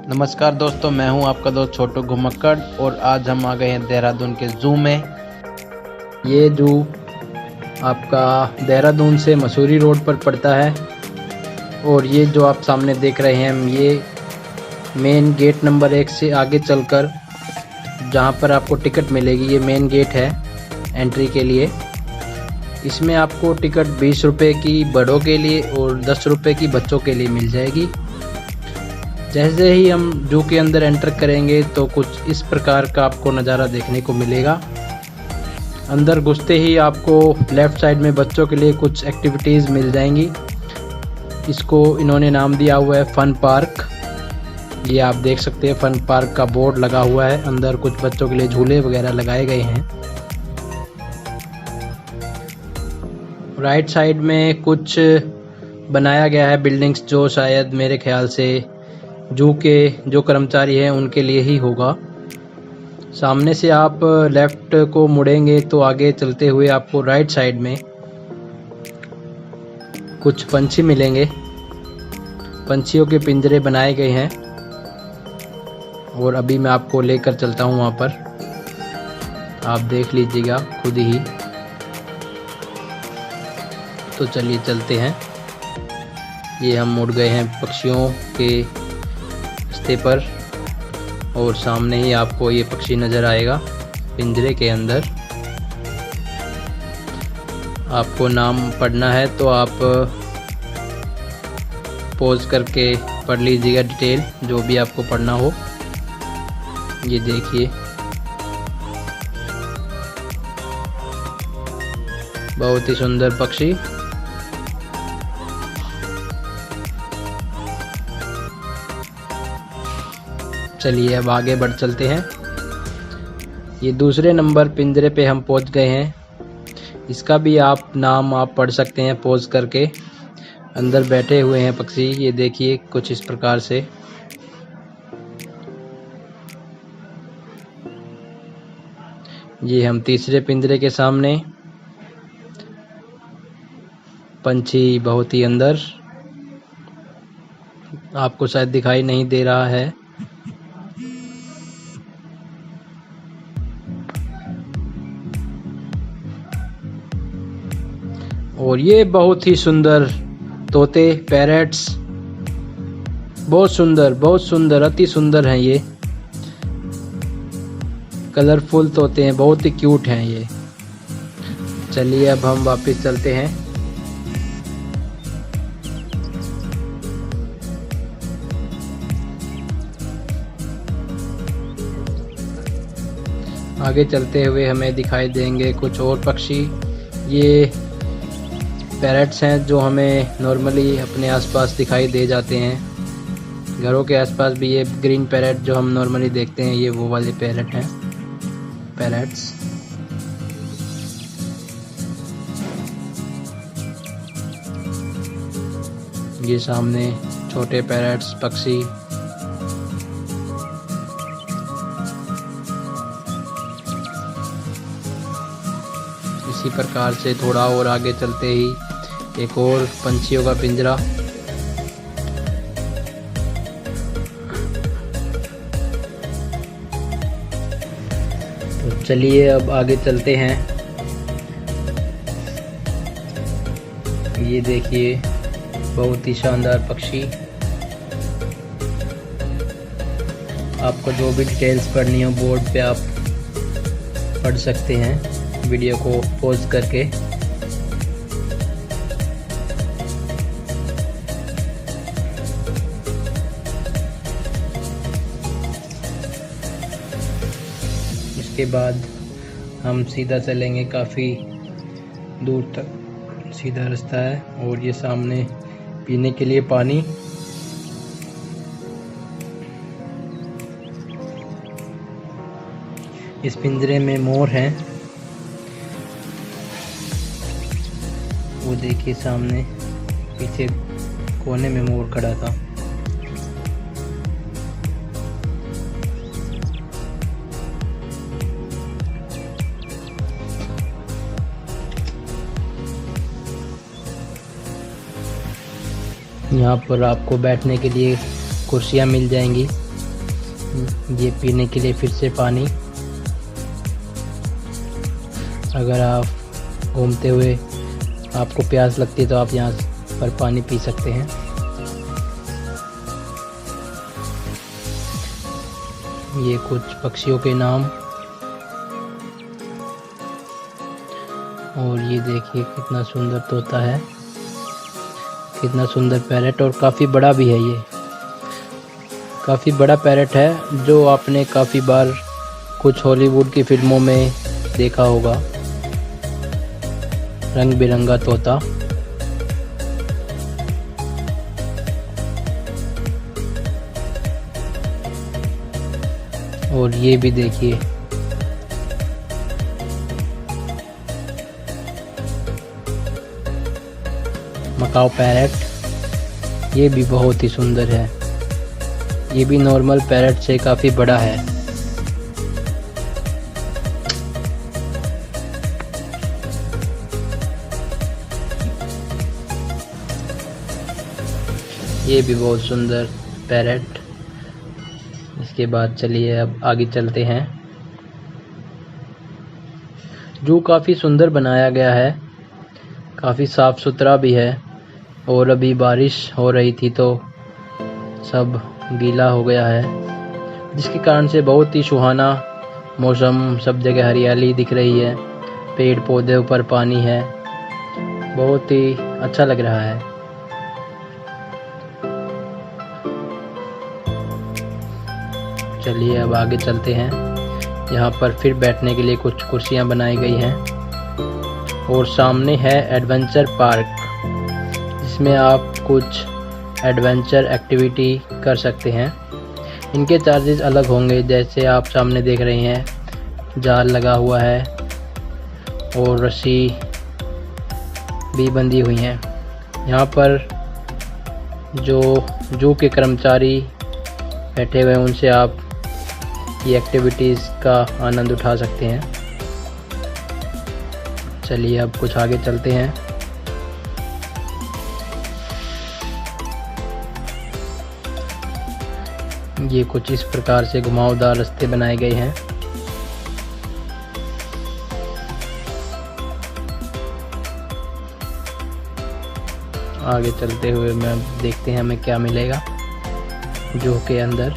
नमस्कार दोस्तों, मैं हूं आपका दोस्त छोटू घुमक्कड़ और आज हम आ गए हैं देहरादून के ज़ू में। ये ज़ू आपका देहरादून से मसूरी रोड पर पड़ता है और ये जो आप सामने देख रहे हैं ये मेन गेट नंबर 1 से आगे चलकर जहां पर आपको टिकट मिलेगी, ये मेन गेट है एंट्री के लिए। इसमें आपको टिकट 20 रुपये की बड़ों के लिए और 10 रुपये की बच्चों के लिए मिल जाएगी। जैसे ही हम ज़ू के अंदर एंटर करेंगे तो कुछ इस प्रकार का आपको नज़ारा देखने को मिलेगा। अंदर घुसते ही आपको लेफ़्ट साइड में बच्चों के लिए कुछ एक्टिविटीज़ मिल जाएंगी। इसको इन्होंने नाम दिया हुआ है फन पार्क। ये आप देख सकते हैं फन पार्क का बोर्ड लगा हुआ है। अंदर कुछ बच्चों के लिए झूले वगैरह लगाए गए हैं। राइट साइड में कुछ बनाया गया है बिल्डिंग्स, जो शायद मेरे ख्याल से ज़ू के जो कर्मचारी हैं उनके लिए ही होगा। सामने से आप लेफ़्ट को मुड़ेंगे तो आगे चलते हुए आपको राइट साइड में कुछ पंछी मिलेंगे। पंछियों के पिंजरे बनाए गए हैं और अभी मैं आपको लेकर चलता हूं वहां पर, आप देख लीजिएगा खुद ही। तो चलिए चलते हैं। ये हम मुड़ गए हैं पक्षियों के रास्ते पर और सामने ही आपको ये पक्षी नज़र आएगा पिंजरे के अंदर। आपको नाम पढ़ना है तो आप पॉज करके पढ़ लीजिएगा डिटेल, जो भी आपको पढ़ना हो। ये देखिए बहुत ही सुंदर पक्षी। चलिए अब आगे बढ़ चलते हैं। ये दूसरे नंबर पिंजरे पे हम पहुंच गए हैं। इसका भी आप नाम पढ़ सकते हैं पॉज करके। अंदर बैठे हुए हैं पक्षी, ये देखिए कुछ इस प्रकार से। ये हम तीसरे पिंजरे के सामने, पंछी बहुत ही अंदर, आपको शायद दिखाई नहीं दे रहा है। और ये बहुत ही सुंदर तोते, पैरट्स, बहुत सुंदर, अति सुंदर हैं। ये कलरफुल तोते हैं, बहुत ही क्यूट हैं ये। चलिए अब हम वापस चलते हैं। आगे चलते हुए हमें दिखाई देंगे कुछ और पक्षी। ये पैरट्स हैं जो हमें नॉर्मली अपने आसपास दिखाई दे जाते हैं। घरों के आसपास भी ये ग्रीन पैरट जो हम नॉर्मली देखते हैं, ये वो वाले पैरट हैं, पैरट्स। ये सामने छोटे पैरट्स पक्षी। इसी प्रकार से थोड़ा और आगे चलते ही एक और पंछियों का पिंजरा। तो चलिए अब आगे चलते हैं। ये देखिए बहुत ही शानदार पक्षी। आपको जो भी डिटेल्स पढ़नी हो बोर्ड पे आप पढ़ सकते हैं वीडियो को पॉज करके। इसके बाद हम सीधा चलेंगे, काफ़ी दूर तक सीधा रास्ता है। और ये सामने पीने के लिए पानी। इस पिंजरे में मोर हैं, वो देखिए सामने पीछे कोने में मोर खड़ा था। यहाँ पर आपको बैठने के लिए कुर्सियाँ मिल जाएंगी। ये पीने के लिए फिर से पानी। अगर आप घूमते हुए आपको प्यास लगती है तो आप यहाँ पर पानी पी सकते हैं। ये कुछ पक्षियों के नाम। और ये देखिए कितना सुंदर तोता है, कितना सुंदर पैरेट, और काफ़ी बड़ा भी है। ये काफ़ी बड़ा पैरेट है जो आपने काफ़ी बार कुछ हॉलीवुड की फिल्मों में देखा होगा। रंग बिरंगा तोता। और ये भी देखिए, मकाओ पैरेट। ये भी बहुत ही सुंदर है। ये भी नॉर्मल पैरेट से काफ़ी बड़ा है। ये भी बहुत सुंदर पैरेट। इसके बाद चलिए अब आगे चलते हैं। जू काफ़ी सुंदर बनाया गया है, काफ़ी साफ़ सुथरा भी है। और अभी बारिश हो रही थी तो सब गीला हो गया है, जिसके कारण से बहुत ही सुहाना मौसम, सब जगह हरियाली दिख रही है, पेड़ पौधे ऊपर पानी है, बहुत ही अच्छा लग रहा है। चलिए अब आगे चलते हैं। यहाँ पर फिर बैठने के लिए कुछ कुर्सियाँ बनाई गई हैं। और सामने है एडवेंचर पार्क, जिसमें आप कुछ एडवेंचर एक्टिविटी कर सकते हैं। इनके चार्जेस अलग होंगे, जैसे आप सामने देख रहे हैं जाल लगा हुआ है और रस्सी भी बंधी हुई हैं। यहाँ पर जो जू के कर्मचारी बैठे हुए हैं, उनसे आप ये एक्टिविटीज़ का आनंद उठा सकते हैं। चलिए अब कुछ आगे चलते हैं। ये कुछ इस प्रकार से घुमावदार रास्ते बनाए गए हैं। आगे चलते हुए मैं देखते हैं हमें क्या मिलेगा जू के अंदर।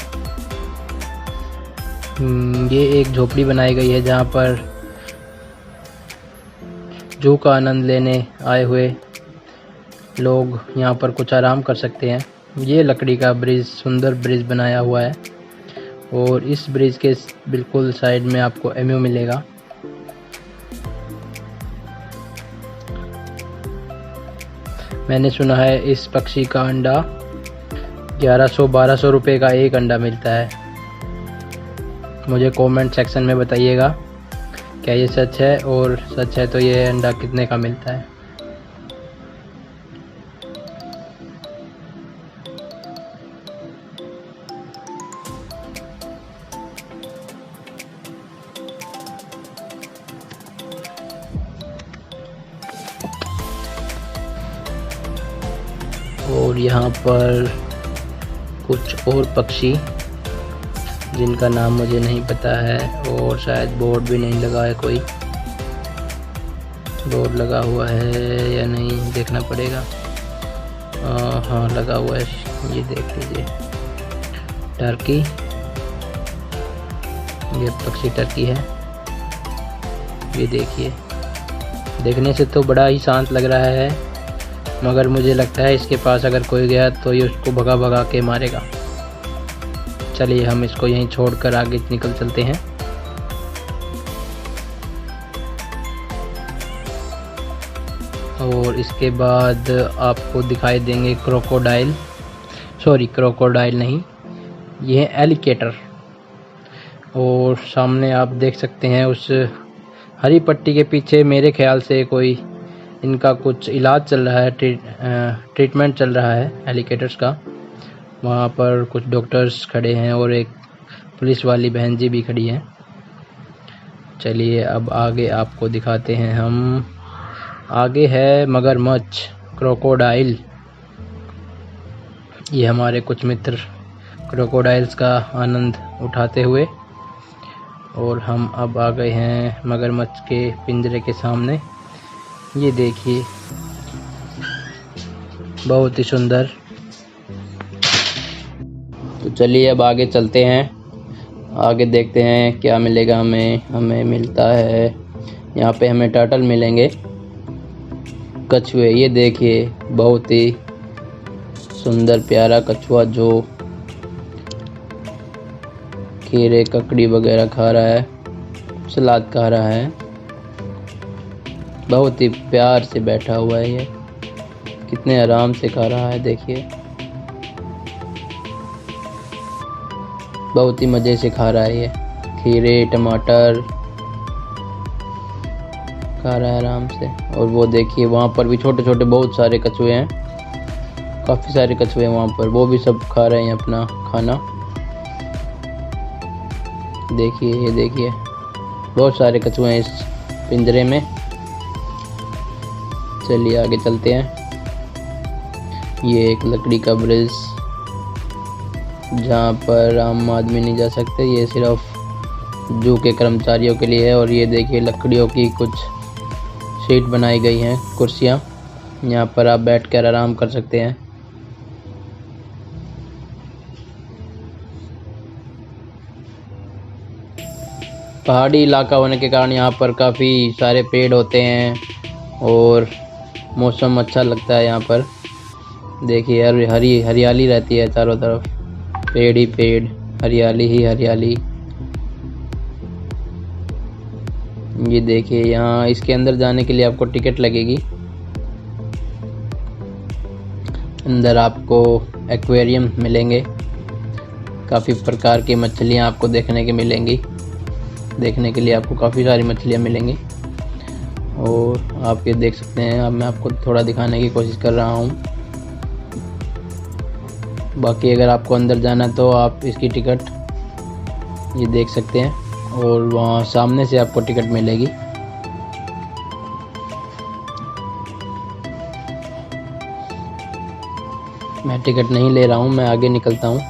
ये एक झोपड़ी बनाई गई है जहाँ पर जू का आनंद लेने आए हुए लोग यहाँ पर कुछ आराम कर सकते हैं। ये लकड़ी का ब्रिज, सुंदर ब्रिज बनाया हुआ है। और इस ब्रिज के बिल्कुल साइड में आपको एमयू मिलेगा। मैंने सुना है इस पक्षी का अंडा 1100-1200 रुपये का एक अंडा मिलता है। मुझे कमेंट सेक्शन में बताइएगा क्या ये सच है, और सच है तो ये अंडा कितने का मिलता है। और यहाँ पर कुछ और पक्षी जिनका नाम मुझे नहीं पता है, और शायद बोर्ड भी नहीं लगा है। कोई बोर्ड लगा हुआ है या नहीं देखना पड़ेगा। हाँ लगा हुआ है, ये देख लीजिए, टर्की। ये पक्षी टर्की है। ये देखिए, देखने से तो बड़ा ही शांत लग रहा है, मगर मुझे लगता है इसके पास अगर कोई गया तो ये उसको भगा भगा के मारेगा। चलिए हम इसको यहीं छोड़कर आगे निकल चलते हैं। और इसके बाद आपको दिखाई देंगे क्रोकोडाइल, सॉरी क्रोकोडाइल नहीं, ये है एलिगेटर। और सामने आप देख सकते हैं उस हरी पट्टी के पीछे मेरे ख्याल से कोई इनका कुछ इलाज चल रहा है, ट्रीटमेंट चल रहा है एलिगेटर्स का। वहाँ पर कुछ डॉक्टर्स खड़े हैं और एक पुलिस वाली बहन जी भी खड़ी हैं। चलिए अब आगे आपको दिखाते हैं हम। आगे है मगरमच्छ, क्रोकोडाइल। ये हमारे कुछ मित्र क्रोकोडाइल्स का आनंद उठाते हुए। और हम अब आ गए हैं मगरमच्छ के पिंजरे के सामने। ये देखिए, बहुत ही सुंदर। तो चलिए अब आगे चलते हैं, आगे देखते हैं क्या मिलेगा हमें। हमें मिलता है यहाँ पे, हमें टर्टल मिलेंगे, कछुए। ये देखिए, बहुत ही सुंदर प्यारा कछुआ जो खीरे ककड़ी वगैरह खा रहा है, सलाद खा रहा है। बहुत ही प्यार से बैठा हुआ है, ये कितने आराम से खा रहा है। देखिए, बहुत ही मज़े से खा रहा है ये खीरे टमाटर खा रहा है आराम से। और वो देखिए, वहाँ पर भी छोटे छोटे बहुत सारे कछुए हैं, काफ़ी सारे कछुए हैं वहाँ पर, वो भी सब खा रहे हैं अपना खाना। देखिए, ये देखिए, बहुत सारे कछुए हैं इस पिंजरे में। चलिए आगे चलते हैं। ये एक लकड़ी का ब्रिज, जहाँ पर आम आदमी नहीं जा सकते, ये सिर्फ जू के कर्मचारियों के लिए है। और ये देखिए, लकड़ियों की कुछ सीट बनाई गई हैं, कुर्सियाँ, यहाँ पर आप बैठकर आराम कर सकते हैं। पहाड़ी इलाका होने के कारण यहाँ पर काफ़ी सारे पेड़ होते हैं और मौसम अच्छा लगता है यहाँ पर। देखिए, हरियाली रहती है चारों तरफ, पेड़ ही पेड़, हरियाली ही हरियाली। ये देखिए, यहाँ इसके अंदर जाने के लिए आपको टिकट लगेगी। अंदर आपको एक्वेरियम मिलेंगे, काफ़ी प्रकार की मछलियाँ आपको देखने के मिलेंगी। देखने के लिए आपको काफ़ी सारी मछलियाँ मिलेंगी। और आप ये देख सकते हैं, अब मैं आपको थोड़ा दिखाने की कोशिश कर रहा हूँ। बाकी अगर आपको अंदर जाना है तो आप इसकी टिकट ये देख सकते हैं, और वहाँ सामने से आपको टिकट मिलेगी। मैं टिकट नहीं ले रहा हूँ, मैं आगे निकलता हूँ।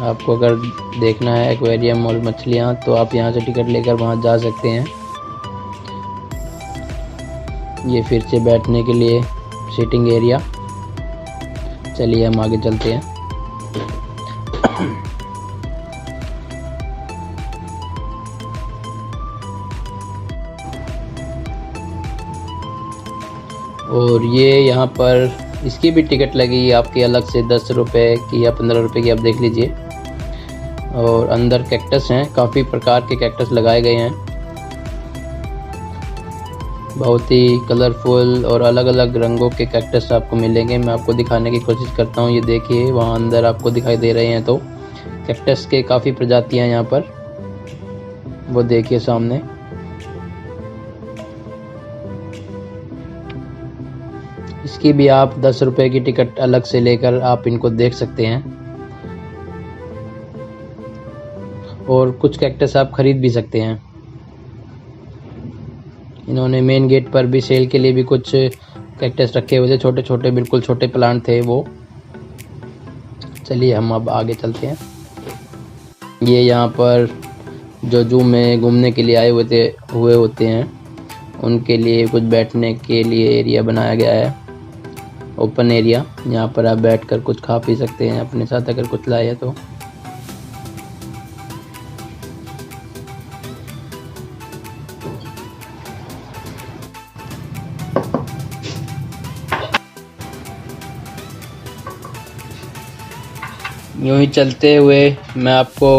आपको अगर देखना है एक्वेरियम और मछलियाँ, तो आप यहाँ से टिकट लेकर वहाँ जा सकते हैं। ये फिर से बैठने के लिए सीटिंग एरिया। चलिए हम आगे चलते हैं। और ये यहाँ पर इसकी भी टिकट लगी आपकी अलग से 10 रुपये की या 15 रुपये की, आप देख लीजिए। और अंदर कैक्टस हैं, काफ़ी प्रकार के कैक्टस लगाए गए हैं, बहुत ही कलरफुल और अलग अलग रंगों के कैक्टस आपको मिलेंगे। मैं आपको दिखाने की कोशिश करता हूँ। ये देखिए, वहाँ अंदर आपको दिखाई दे रहे हैं तो कैक्टस के काफ़ी प्रजातियाँ हैं यहाँ पर, वो देखिए सामने। इसकी भी आप 10 रुपये की टिकट अलग से लेकर आप इनको देख सकते हैं। और कुछ कैक्टस आप खरीद भी सकते हैं। इन्होंने मेन गेट पर भी सेल के लिए भी कुछ कैक्टस रखे हुए थे, छोटे छोटे, बिल्कुल छोटे प्लांट थे वो। चलिए हम अब आगे चलते हैं। ये यहाँ पर जो जू में घूमने के लिए आए हुए होते हैं, उनके लिए कुछ बैठने के लिए एरिया बनाया गया है, ओपन एरिया। यहाँ पर आप बैठकर कुछ खा पी सकते हैं अपने साथ, अगर कुछ लाए तो। यूँ ही चलते हुए मैं आपको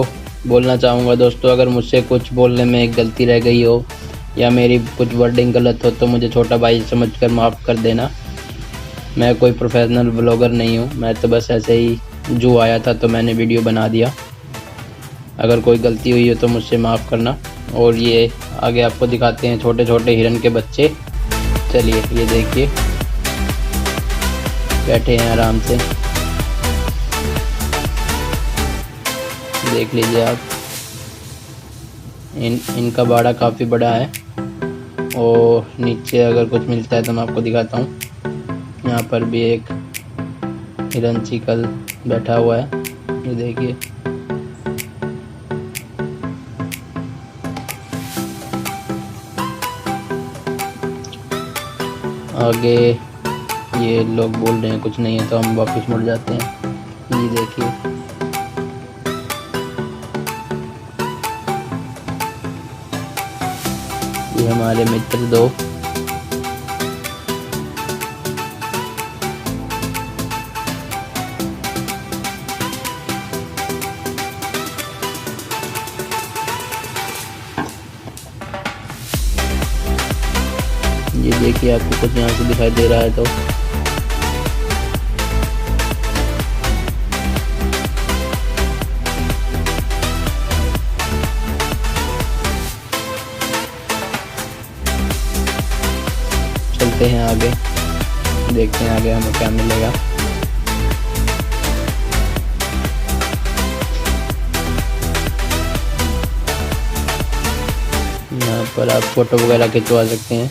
बोलना चाहूँगा दोस्तों, अगर मुझसे कुछ बोलने में एक गलती रह गई हो या मेरी कुछ वर्डिंग गलत हो तो मुझे छोटा भाई समझकर माफ़ कर देना। मैं कोई प्रोफेशनल ब्लॉगर नहीं हूँ, मैं तो बस ऐसे ही जू आया था तो मैंने वीडियो बना दिया। अगर कोई गलती हुई हो तो मुझसे माफ़ करना। और ये आगे आपको दिखाते हैं छोटे छोटे हिरन के बच्चे। चलिए, ये देखिए, बैठे हैं आराम से, देख लीजिए आप। इनका बाड़ा काफ़ी बड़ा है। और नीचे अगर कुछ मिलता है तो मैं आपको दिखाता हूँ। यहाँ पर भी एक हिरन चीकल बैठा हुआ है, ये देखिए। आगे ये लोग बोल रहे हैं कुछ नहीं है, तो हम वापस मुड़ जाते हैं। ये देखिए, ये हमारे मित्र दो। ये देखिए, आपको कुछ यहाँ से दिखाई दे रहा है तो चलते हैं आगे, देखते हैं आगे हमें क्या मिलेगा। यहाँ पर आप फोटो वगैरह खिंचवा सकते हैं।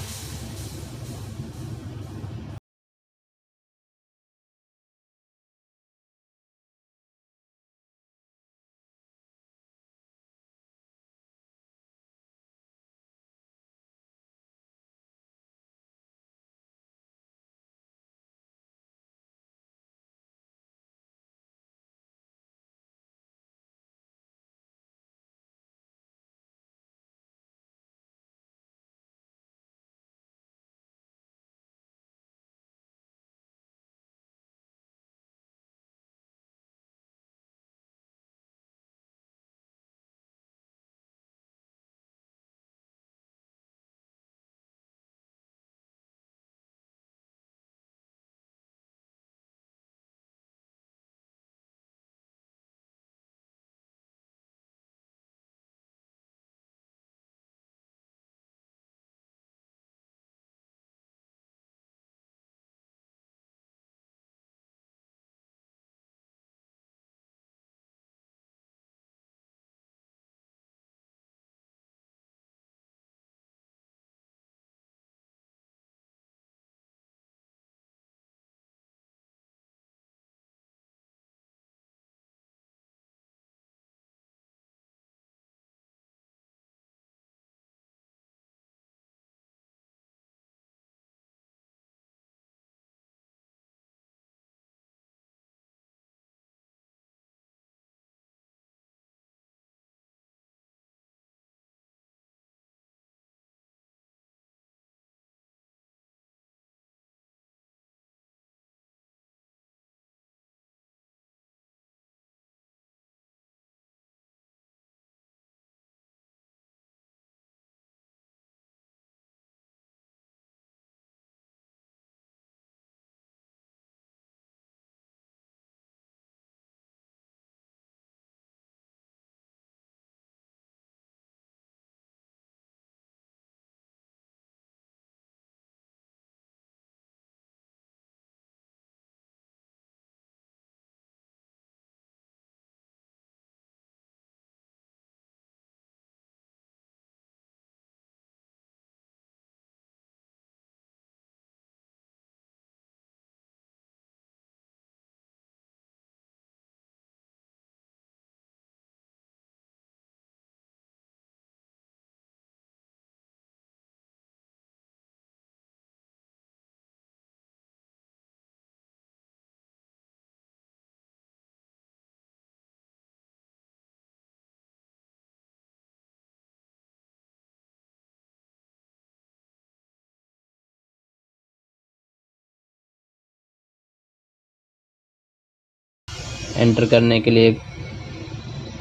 एंटर करने के लिए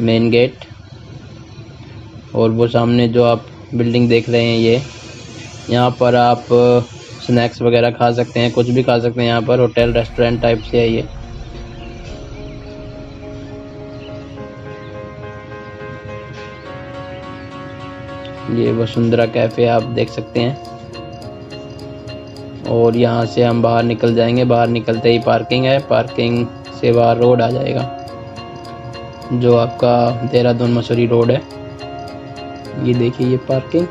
मेन गेट, और वो सामने जो आप बिल्डिंग देख रहे हैं, ये यहाँ पर आप स्नैक्स वगैरह खा सकते हैं, कुछ भी खा सकते हैं। यहाँ पर होटल रेस्टोरेंट टाइप से है ये वसुंधरा कैफ़े आप देख सकते हैं। और यहाँ से हम बाहर निकल जाएंगे, बाहर निकलते ही पार्किंग है, पार्किंग से बाहर रोड आ जाएगा जो आपका देहरादून मसूरी रोड है। ये देखिए, ये पार्किंग,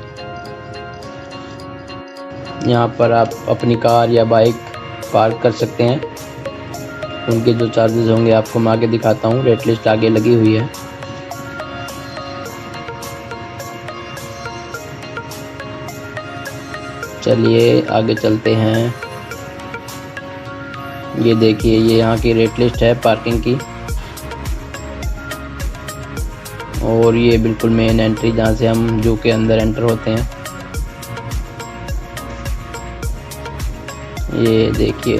यहाँ पर आप अपनी कार या बाइक पार्क कर सकते हैं। उनके जो चार्जेस होंगे आपको मैं आगे दिखाता हूँ। रेट लिस्ट आगे लगी हुई है। चलिए आगे चलते हैं। ये देखिए, ये यहाँ की रेट लिस्ट है पार्किंग की, और ये बिल्कुल मेन एंट्री जहाँ से हम जू के अंदर एंटर होते हैं। ये देखिए,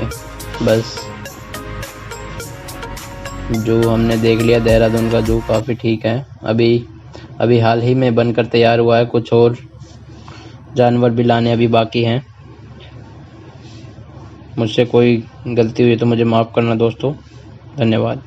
बस जू हमने देख लिया। देहरादून का जू काफ़ी ठीक है। अभी हाल ही में बनकर तैयार हुआ है। कुछ और जानवर भी लाने अभी बाकी हैं। मुझसे कोई गलती हुई तो मुझे माफ़ करना दोस्तों। धन्यवाद।